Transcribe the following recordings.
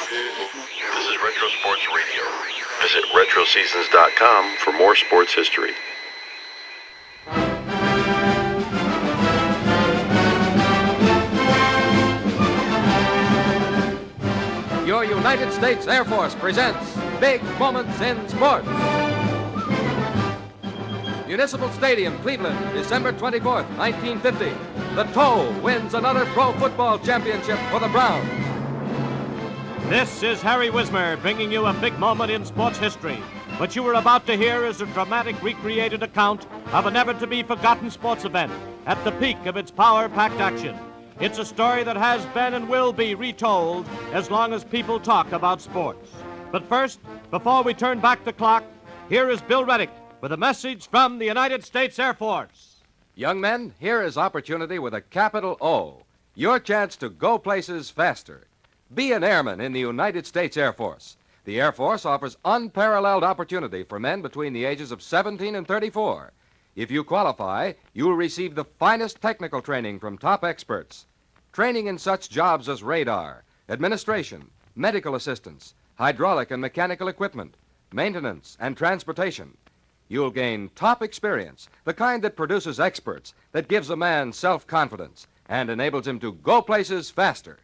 This is Retro Sports Radio. Visit RetroSeasons.com for more sports history. Your United States Air Force presents Big Moments in Sports. Municipal Stadium, Cleveland, December 24th, 1950. The Toe wins another pro football championship for the Browns. This is Harry Wismer bringing you a big moment in sports history. What you are about to hear is a dramatic recreated account of a never-to-be-forgotten sports event at the peak of its power-packed action. It's a story that has been and will be retold as long as people talk about sports. But first, before we turn back the clock, here is Bill Reddick with a message from the United States Air Force. Young men, here is opportunity with a capital O. Your chance to go places faster. Be an airman in the United States Air Force. The Air Force offers unparalleled opportunity for men between the ages of 17 and 34. If you qualify, you'll receive the finest technical training from top experts. Training in such jobs as radar, administration, medical assistance, hydraulic and mechanical equipment, maintenance, and transportation. You'll gain top experience, the kind that produces experts, that gives a man self-confidence, and enables him to go places faster.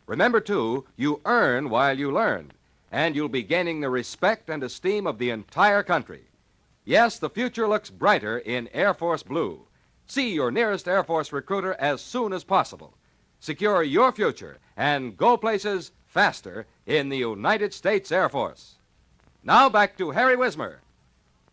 Remember, too, you earn while you learn, and you'll be gaining the respect and esteem of the entire country. Yes, the future looks brighter in Air Force Blue. See your nearest Air Force recruiter as soon as possible. Secure your future and go places faster in the United States Air Force. Now back to Harry Wismer.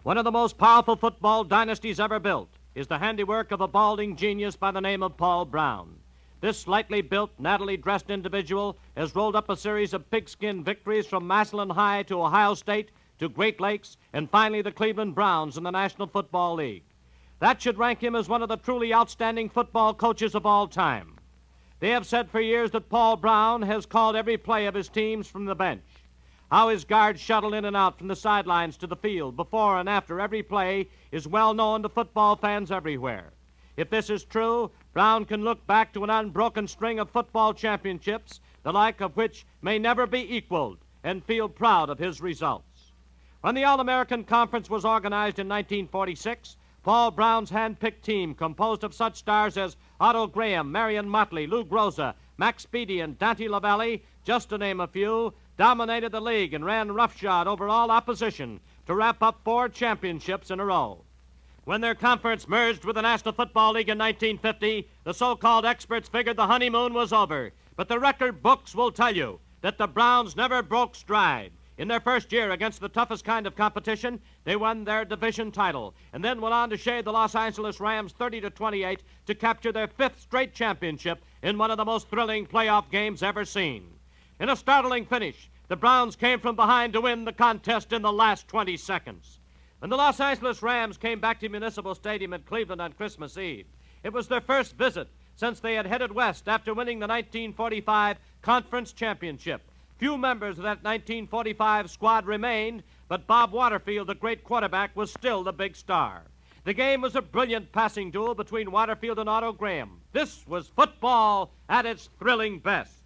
One of the most powerful football dynasties ever built is the handiwork of a balding genius by the name of Paul Brown. This slightly built, nattily dressed individual has rolled up a series of pigskin victories from Massillon High to Ohio State to Great Lakes and finally the Cleveland Browns in the National Football League. That should rank him as one of the truly outstanding football coaches of all time. They have said for years that Paul Brown has called every play of his teams from the bench. How his guards shuttle in and out from the sidelines to the field before and after every play is well known to football fans everywhere. If this is true, Brown can look back to an unbroken string of football championships, the like of which may never be equaled, and feel proud of his results. When the All-American Conference was organized in 1946, Paul Brown's hand-picked team, composed of such stars as Otto Graham, Marion Motley, Lou Groza, Max Speedy, and Dante LaValle, just to name a few, dominated the league and ran roughshod over all opposition to wrap up 4 championships in a row. When their conference merged with the National Football League in 1950, the so-called experts figured the honeymoon was over. But the record books will tell you that the Browns never broke stride. In their first year against the toughest kind of competition, they won their division title and then went on to shade the Los Angeles Rams 30-28 to capture their 5th straight championship in one of the most thrilling playoff games ever seen. In a startling finish, the Browns came from behind to win the contest in the last 20 seconds. When the Los Angeles Rams came back to Municipal Stadium in Cleveland on Christmas Eve, it was their first visit since they had headed west after winning the 1945 Conference Championship. Few members of that 1945 squad remained, but Bob Waterfield, the great quarterback, was still the big star. The game was a brilliant passing duel between Waterfield and Otto Graham. This was football at its thrilling best.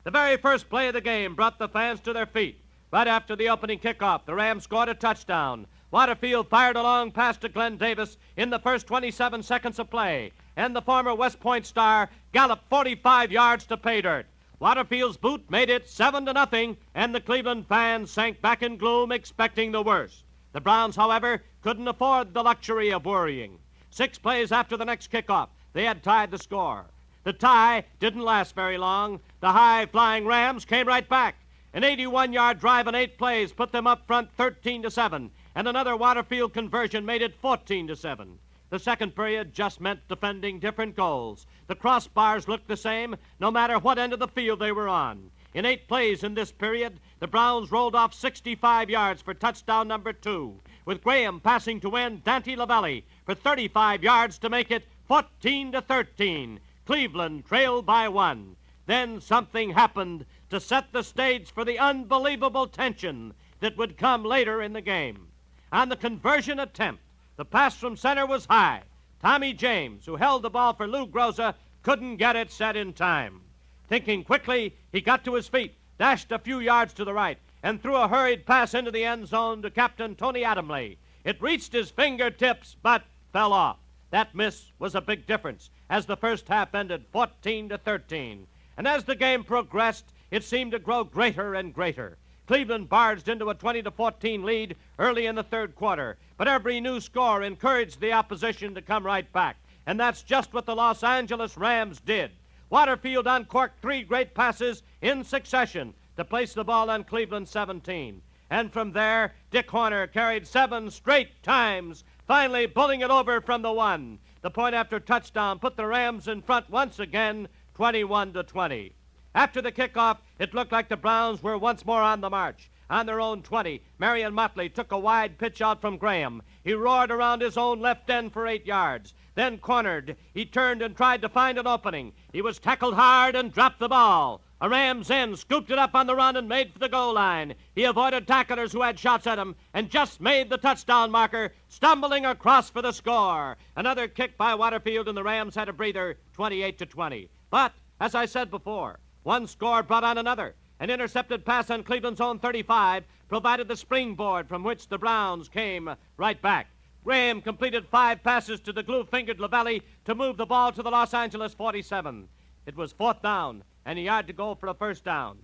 The very first play of the game brought the fans to their feet. Right after the opening kickoff, the Rams scored a touchdown. Waterfield fired a long pass to Glenn Davis in the first 27 seconds of play, and the former West Point star galloped 45 yards to pay dirt. Waterfield's boot made it 7-0, and the Cleveland fans sank back in gloom, expecting the worst. The Browns, however, couldn't afford the luxury of worrying. 6 plays after the next kickoff, they had tied the score. The tie didn't last very long. The high-flying Rams came right back. An 81-yard drive in 8 plays put them up front 13-7, and another Waterfield conversion made it 14-7. The second period just meant defending different goals. The crossbars looked the same no matter what end of the field they were on. In 8 plays in this period, the Browns rolled off 65 yards for touchdown number 2, with Graham passing to end Dante LaValle for 35 yards to make it 14-13. Cleveland trailed by 1. Then something happened to set the stage for the unbelievable tension that would come later in the game. On the conversion attempt, the pass from center was high. Tommy James, who held the ball for Lou Groza, couldn't get it set in time. Thinking quickly, he got to his feet, dashed a few yards to the right, and threw a hurried pass into the end zone to Captain Tony Adamley. It reached his fingertips, but fell off. That miss was a big difference, as the first half ended 14-13. And as the game progressed, it seemed to grow greater and greater. Cleveland barged into a 20-14 lead early in the third quarter, but every new score encouraged the opposition to come right back. And that's just what the Los Angeles Rams did. Waterfield uncorked 3 great passes in succession to place the ball on Cleveland's 17. And from there, Dick Horner carried 7 straight times, finally pulling it over from the 1. The point-after touchdown put the Rams in front once again, 21-20. After the kickoff, it looked like the Browns were once more on the march. On their own 20, Marion Motley took a wide pitch out from Graham. He roared around his own left end for 8 yards. Then cornered, he turned and tried to find an opening. He was tackled hard and dropped the ball. A Rams end scooped it up on the run and made for the goal line. He avoided tacklers who had shots at him and just made the touchdown marker, stumbling across for the score. Another kick by Waterfield, and the Rams had a breather, 28-20. But, as I said before, one score brought on another. An intercepted pass on Cleveland's own 35 provided the springboard from which the Browns came right back. Graham completed 5 passes to the glue-fingered Lavelli to move the ball to the Los Angeles 47. It was 4th down and a yard to go for a first down.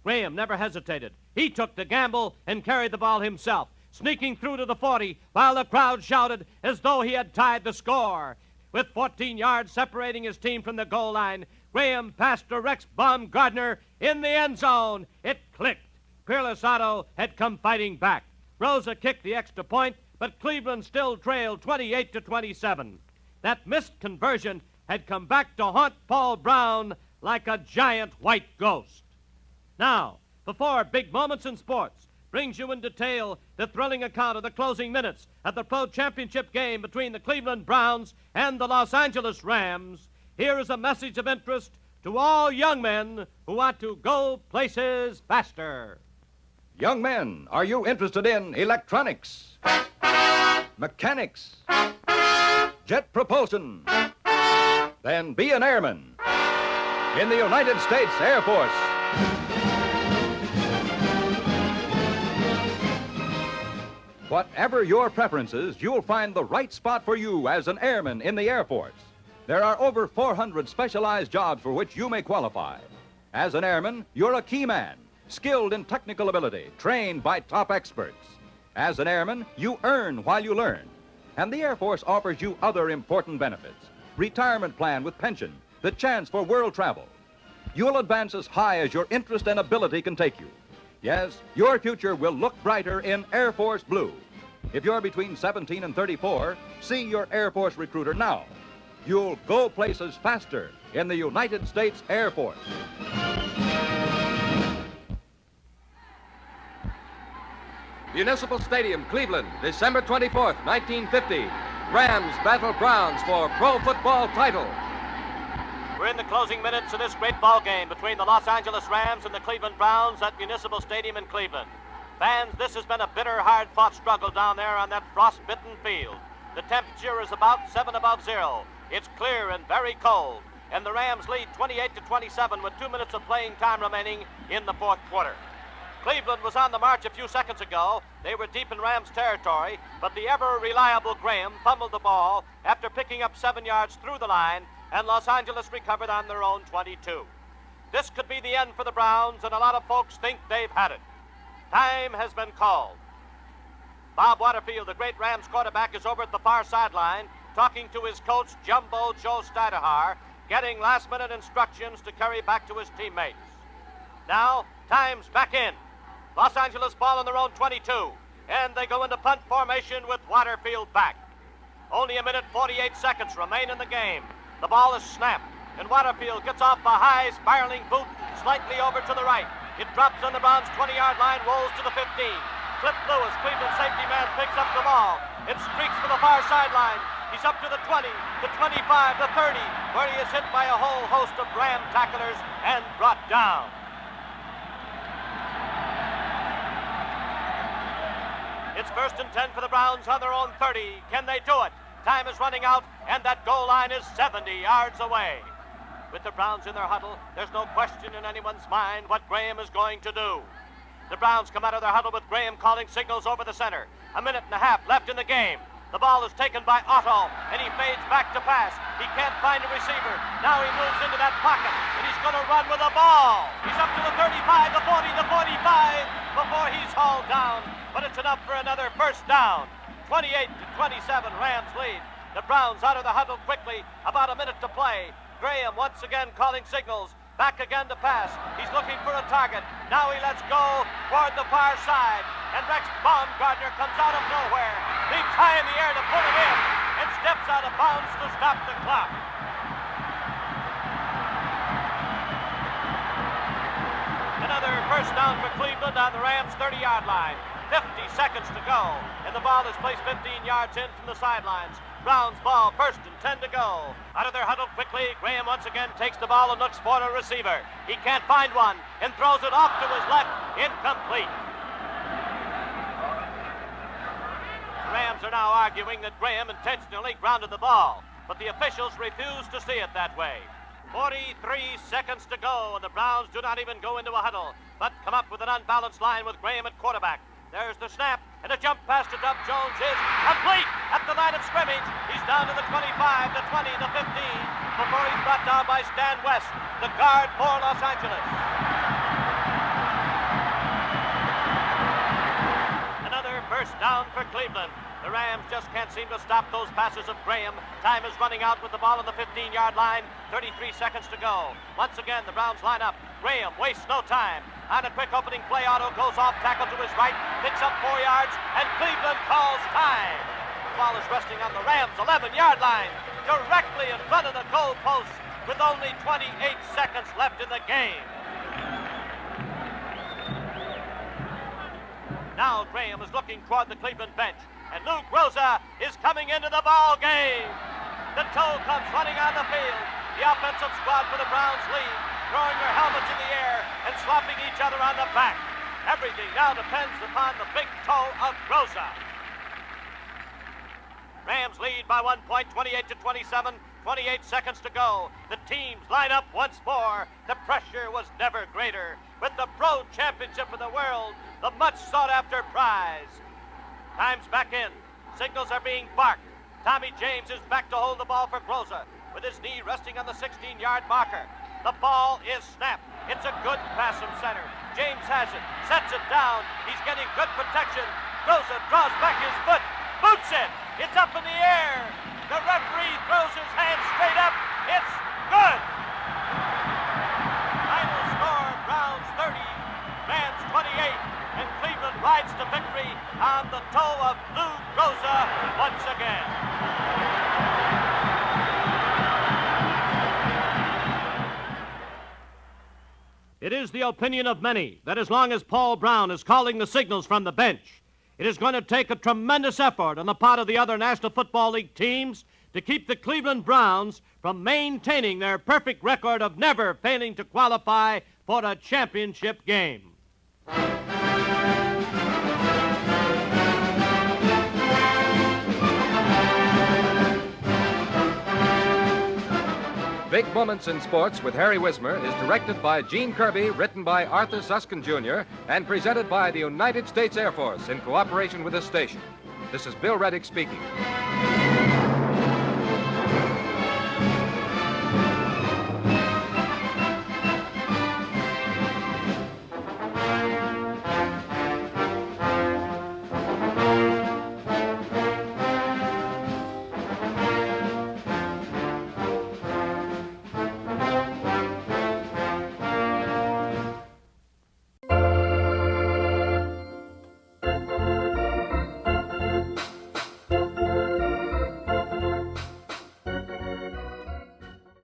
Graham never hesitated. He took the gamble and carried the ball himself, sneaking through to the 40 while the crowd shouted as though he had tied the score. With 14 yards separating his team from the goal line, Graham passed to Rex Baumgardner in the end zone. It clicked. Peerless Otto had come fighting back. Rosa kicked the extra point, but Cleveland still trailed 28-27. That missed conversion had come back to haunt Paul Brown like a giant white ghost. Now, before Big Moments in Sports brings you in detail the thrilling account of the closing minutes of the Pro Championship game between the Cleveland Browns and the Los Angeles Rams, here is a message of interest to all young men who want to go places faster. Young men, are you interested in electronics, mechanics, jet propulsion? Then be an airman in the United States Air Force. Whatever your preferences, you'll find the right spot for you as an airman in the Air Force. There are over 400 specialized jobs for which you may qualify. As an airman, you're a key man, skilled in technical ability, trained by top experts. As an airman, you earn while you learn. And the Air Force offers you other important benefits. Retirement plan with pension, the chance for world travel. You'll advance as high as your interest and ability can take you. Yes, your future will look brighter in Air Force Blue. If you're between 17 and 34, see your Air Force recruiter now. You'll go places faster in the United States Air Force. Municipal Stadium, Cleveland, December 24th, 1950. Rams battle Browns for Pro Football title. We're in the closing minutes of this great ball game between the Los Angeles Rams and the Cleveland Browns at Municipal Stadium in Cleveland. Fans, this has been a bitter, hard-fought struggle down there on that frost-bitten field. The temperature is about 7 above zero. It's clear and very cold, and the Rams lead 28-27 with 2 minutes of playing time remaining in the fourth quarter. Cleveland was on the march a few seconds ago. They were deep in Rams territory, but the ever-reliable Graham fumbled the ball after picking up 7 yards through the line, and Los Angeles recovered on their own 22. This could be the end for the Browns, and a lot of folks think they've had it. Time has been called. Bob Waterfield, the great Rams quarterback, is over at the far sideline talking to his coach, Jumbo Joe Steiderhar, getting last-minute instructions to carry back to his teammates. Now, time's back in. Los Angeles ball on their own 22, and they go into punt formation with Waterfield back. Only a minute 48 seconds remain in the game. The ball is snapped, and Waterfield gets off a high spiraling boot slightly over to the right. It drops on the Browns' 20-yard line, rolls to the 15. Cliff Lewis, Cleveland safety man, picks up the ball. It streaks for the far sideline. He's up to the 20, the 25, the 30, where he is hit by a whole host of Ram tacklers and brought down. It's 1st and 10 for the Browns on their own 30. Can they do it? Time is running out, and that goal line is 70 yards away. With the Browns in their huddle, there's no question in anyone's mind what Graham is going to do. The Browns come out of their huddle with Graham calling signals over the center. A minute and a half left in the game. The ball is taken by Otto, and he fades back to pass. He can't find a receiver. Now he moves into that pocket, and he's going to run with the ball. He's up to the 35, the 40, the 45, before he's hauled down. But it's enough for another first down. 28-27, Rams lead. The Browns out of the huddle quickly. About a minute to play. Graham once again calling signals. Back again to pass. He's looking for a target. Now he lets go toward the far side. And Rex Baumgartner comes out of nowhere, leaps high in the air to put it in, and steps out of bounds to stop the clock. Another first down for Cleveland on the Rams' 30-yard line. 50 seconds to go, and the ball is placed 15 yards in from the sidelines. Browns ball, first and 10 to go. Out of their huddle quickly, Graham once again takes the ball and looks for a receiver. He can't find one and throws it off to his left, incomplete. The Rams are now arguing that Graham intentionally grounded the ball, but the officials refuse to see it that way. 43 seconds to go, and the Browns do not even go into a huddle, but come up with an unbalanced line with Graham at quarterback. There's the snap, and a jump pass to Dub Jones is complete at the line of scrimmage. He's down to the 25, the 20, the 15, before he's brought down by Stan West, the guard for Los Angeles. Another first down for Cleveland. The Rams just can't seem to stop those passes of Graham. Time is running out with the ball on the 15-yard line. 33 seconds to go. Once again, the Browns line up. Graham wastes no time. On a quick opening play, Otto goes off tackle to his right, picks up 4 yards, and Cleveland calls time. The ball is resting on the Rams' 11-yard line, directly in front of the goal post, with only 28 seconds left in the game. Now Graham is looking toward the Cleveland bench, and Luke Rosa is coming into the ball game. The toe comes running on the field. The offensive squad for the Browns lead, throwing their helmets in the air and slapping each other on the back. Everything now depends upon the big toe of Rosa. Rams lead by 1 point, 28-27, 28 seconds to go. The teams line up once more. The pressure was never greater. With the Pro Championship of the world, the much sought-after prize. Time's back in. Signals are being barked. Tommy James is back to hold the ball for Groza, with his knee resting on the 16-yard marker. The ball is snapped. It's a good pass from center. James has it, sets it down. He's getting good protection. Groza draws back his foot, boots it. It's up in the air. The referee throws his hand straight up. It's good. Final score, Browns 30, Rams 28, and Cleveland rides to victory on the toe of Lou Groza once again. It is the opinion of many that as long as Paul Brown is calling the signals from the bench, it is going to take a tremendous effort on the part of the other National Football League teams to keep the Cleveland Browns from maintaining their perfect record of never failing to qualify for a championship game. Big Moments in Sports with Harry Wismer is directed by Gene Kirby, written by Arthur Suskin Jr., and presented by the United States Air Force in cooperation with this station. This is Bill Reddick speaking.